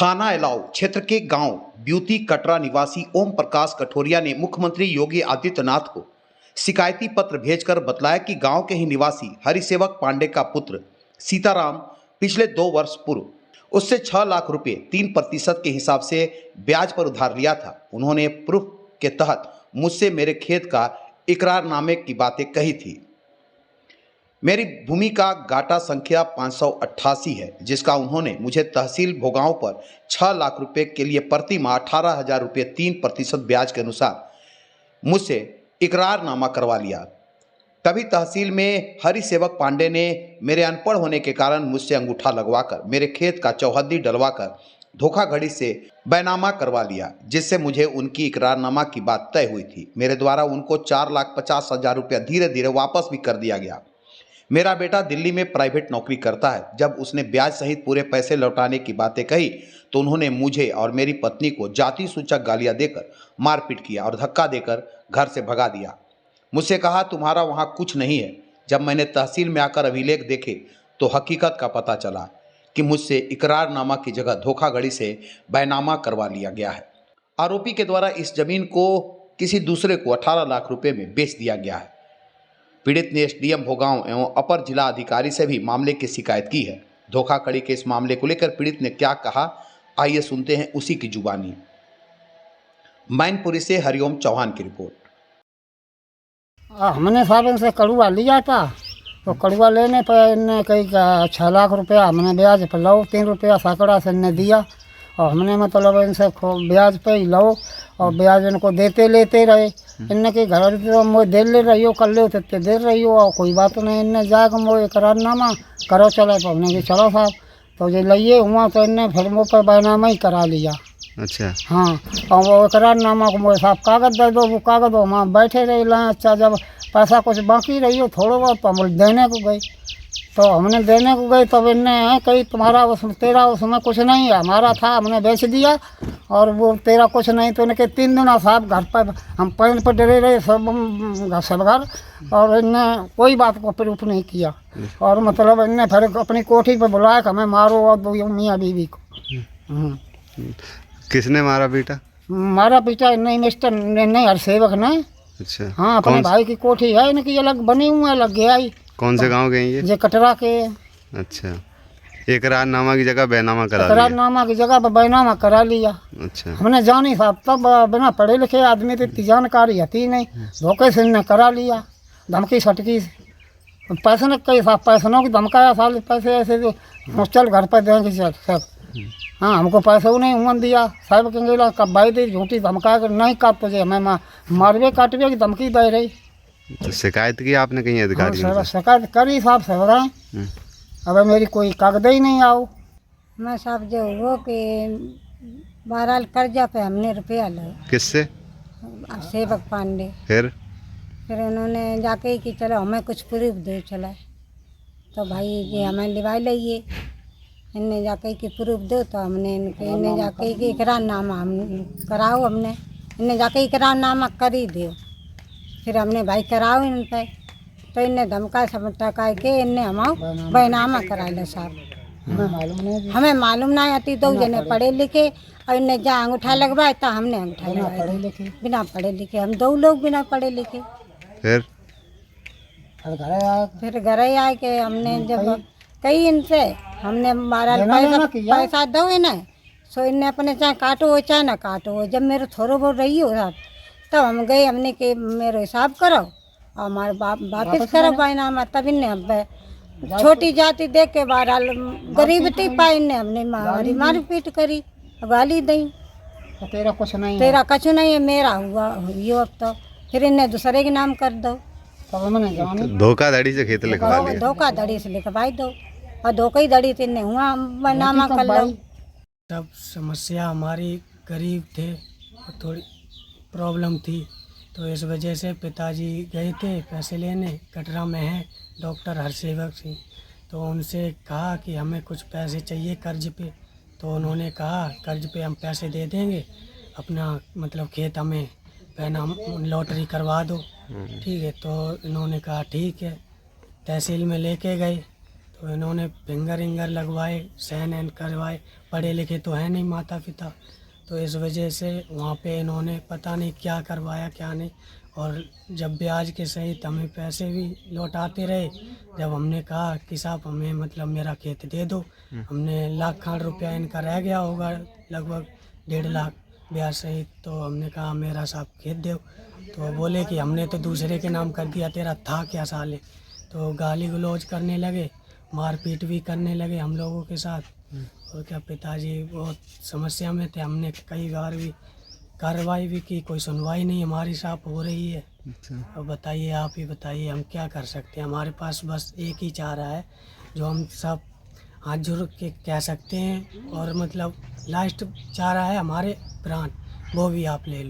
थाना एलाऊ क्षेत्र के गांव ब्यूती कटरा निवासी ओम प्रकाश कठोरिया ने मुख्यमंत्री योगी आदित्यनाथ को शिकायती पत्र भेजकर बतलाया कि गांव के ही निवासी हरिसेवक पांडे का पुत्र सीताराम पिछले 2 वर्ष पूर्व उससे 6 लाख रुपए 3% के हिसाब से ब्याज पर उधार लिया था। उन्होंने प्रूफ के तहत मुझसे मेरे खेत का इकरारनामे की बातें कही थी। मेरी भूमि का गाटा संख्या 588 है, जिसका उन्होंने मुझे तहसील भोगांव पर 6 लाख रुपए के लिए प्रति माह 18,000 रुपये 3% ब्याज के अनुसार मुझसे इकरारनामा करवा लिया। तभी तहसील में हरिसेवक पांडे ने मेरे अनपढ़ होने के कारण मुझसे अंगूठा लगवाकर मेरे खेत का चौहद्दी डलवाकर धोखाधड़ी से बैनामा करवा लिया, जिससे मुझे उनकी इकरारनामा की बात तय हुई थी। मेरे द्वारा उनको 4,50,000 रुपया धीरे धीरे वापस भी कर दिया गया। मेरा बेटा दिल्ली में प्राइवेट नौकरी करता है। जब उसने ब्याज सहित पूरे पैसे लौटाने की बातें कही तो उन्होंने मुझे और मेरी पत्नी को जाति सूचक गालियां देकर मारपीट किया और धक्का देकर घर से भगा दिया। मुझसे कहा तुम्हारा वहां कुछ नहीं है। जब मैंने तहसील में आकर अभिलेख देखे तो हकीकत का पता चला कि मुझसे इकरारनामा की जगह धोखाधड़ी से बैनामा करवा लिया गया है। आरोपी के द्वारा इस जमीन को किसी दूसरे को 18 लाख रुपए में बेच दिया गया है। पीड़ित ने एसडीएम भोगांव एवं अपर जिला अधिकारी से भी मामले की शिकायत की है। धोखाधड़ी के इस मामले को लेकर पीड़ित ने क्या कहा, आइए सुनते हैं उसी की जुबानी। मैनपुरी से हरिओम चौहान की रिपोर्ट। हमने साहब इनसे कड़ुआ लिया था, तो कड़ुआ लेने पर इनने कही 6 लाख रुपया हमने ब्याज पर लो, 3 रुपया सैकड़ा से इनने दिया और हमने मतलब इनसे ब्याज पे ही लो और ब्याज इनको देते लेते रहे। इनने के घर तो मुझे दे ले रही हो, कर ले तो दे रही हो और कोई बात नहीं। इनने जाकर मुझे इकरारनामा करो चले, तो हमने कि चलो साहब, तो जो लिए हुआ तो इनने फिर मुँह पर बैनामा ही करा लिया। अच्छा। हाँ, और वो इकरारनामा को मुझे साहब कागज़ दे दो, वो कागज़ हो वहाँ बैठे रहे ला। अच्छा, जब पैसा कुछ बाकी रही हो थोड़ा बहुत तो हम देने को गए, तो हमने देने को गए तब इनने कही तुम्हारा उसमें तेरा उसमें कुछ नहीं है, हमारा था हमने बेच दिया और वो तेरा कुछ नहीं। तो इनके 3 दिन साहब घर पर हम पैन पर डरे रहे सब घर, और इनने कोई बात को प्रूफ नहीं किया और मतलब इनने फिर अपनी कोठी पर बुलाया कि हमें मारो और दो मियाँ बीवी को। किसने मारा बेटा? मारा बेटा नहीं मिस्टर नहीं हरसेवक ने। अच्छा। हाँ, अपने भाई की कोठी है इनकी अलग बनी हुई है, अलग गया ही। कौन से गांव गए ये? कटरा के। अच्छा, इकरारनामा की जगह बैनामा करा लिया? इकरारनामा की जगह पर बैनामा करा लिया। अच्छा। हमने जानी साहब तब बिना पढ़े लिखे आदमी तो इतनी जानकारी होती नहीं, धोखे से इनने करा लिया, धमकी सटकी से। पैसे ने कई साहब पैसों की धमकाया, साल पैसे ऐसे तो चल घर पर देंगे सब। हाँ, हमको पैसा नहीं हुआ दिया साहब, कहेंगे कब भाई दी झूठी धमका कर नहीं काट तुझे हमें मारवे काटवे की धमकी दे रही। तो शिकायत की आपने कहीं अधिकारी से? शिकायत करी साहब से बताएं, अब मेरी कोई कागज ही नहीं आओ। मैं साहब जो वो कि बहरहाल कर्जा पे हमने रुपया लिया। किससे? सेवक पांडे। फिर उन्होंने जाके कि चलो हमें कुछ प्रूफ दे चला, तो भाई ये हमें लिवा लिये। इनने जाके कि प्रूफ दो, तो हमने इन्हें जाके कि इकरारनामा हम कराओ, हमने इन्हें जाके इकरारनामा कर ही दो। फिर हमने भाई कराओ इन पे, तो इन्हें धमका समझा के इन्हें हम बैनामा करा लिया साहब। हमें मालूम नहीं आती, 2 जने पढ़े लिखे और इन्हें जहाँ अंगूठा लगवाया था हमने अंगूठा लगवाया बिना पढ़े लिखे। हम 2 लोग बिना पढ़े लिखे। फिर घरे आए के हमने जब कही इनसे हमने हमारा पैसा दो इन्हें, सो इन्हें अपने चाहे काटो हो चाहे ना काटो हो। जब मेरे थोड़ा बहुत रही हो साहब तब हम गए, हमने के मेरे हिसाब करो और हमारे वापिस करो बैनामा। तब इन्हें छोटी जाति देख के बहरहाल गरीब थी पाई, इन्हें हमने हमारी मारपीट करी, गाली दी, तेरा कुछ नहीं है मेरा हुआ यो। अब तो फिर इन्हें दूसरे के नाम कर दो, धोखाधड़ी से खेत लिखवा लिया। धोखाधड़ी से लिखवाई दो और धोखाधड़ी से इन्हें हुआ बैनामा कर लो। तब समस्या हमारी गरीब थे और थोड़ी प्रॉब्लम थी, तो इस वजह से पिताजी गए थे पैसे लेने, कटरा में है डॉक्टर हरसेवक सिंह। तो उनसे कहा कि हमें कुछ पैसे चाहिए कर्ज पे, तो उन्होंने कहा कर्ज पे हम पैसे दे देंगे, अपना मतलब खेत हमें बैनामा लॉटरी करवा दो। ठीक है, तो इन्होंने कहा ठीक है। तहसील में लेके गए तो इन्होंने फिंगर विंगर लगवाए, साइन एन करवाए, पढ़े लिखे तो हैं नहीं माता पिता, तो इस वजह से वहाँ पे इन्होंने पता नहीं क्या करवाया क्या नहीं। और जब ब्याज के सहित हमें पैसे भी लौटाते रहे, जब हमने कहा कि साहब हमें मतलब मेरा खेत दे दो, हमने लाख खान रुपया इनका रह गया होगा, लगभग 1.5 लाख ब्याज सहित, तो हमने कहा मेरा साहब खेत दो, तो बोले कि हमने तो दूसरे के नाम कर दिया, तेरा था क्या साले। तो गाली गलौज करने लगे, मारपीट भी करने लगे हम लोगों के साथ। और क्या पिताजी बहुत समस्या में थे, हमने कई बार भी कार्रवाई भी की, कोई सुनवाई नहीं हमारी साहब हो रही है। अब बताइए, आप ही बताइए हम क्या कर सकते हैं। हमारे पास बस एक ही चारा है जो हम सब हाथ जोड़ के कह सकते हैं, और मतलब लास्ट चारा है हमारे प्राण, वो भी आप ले लो।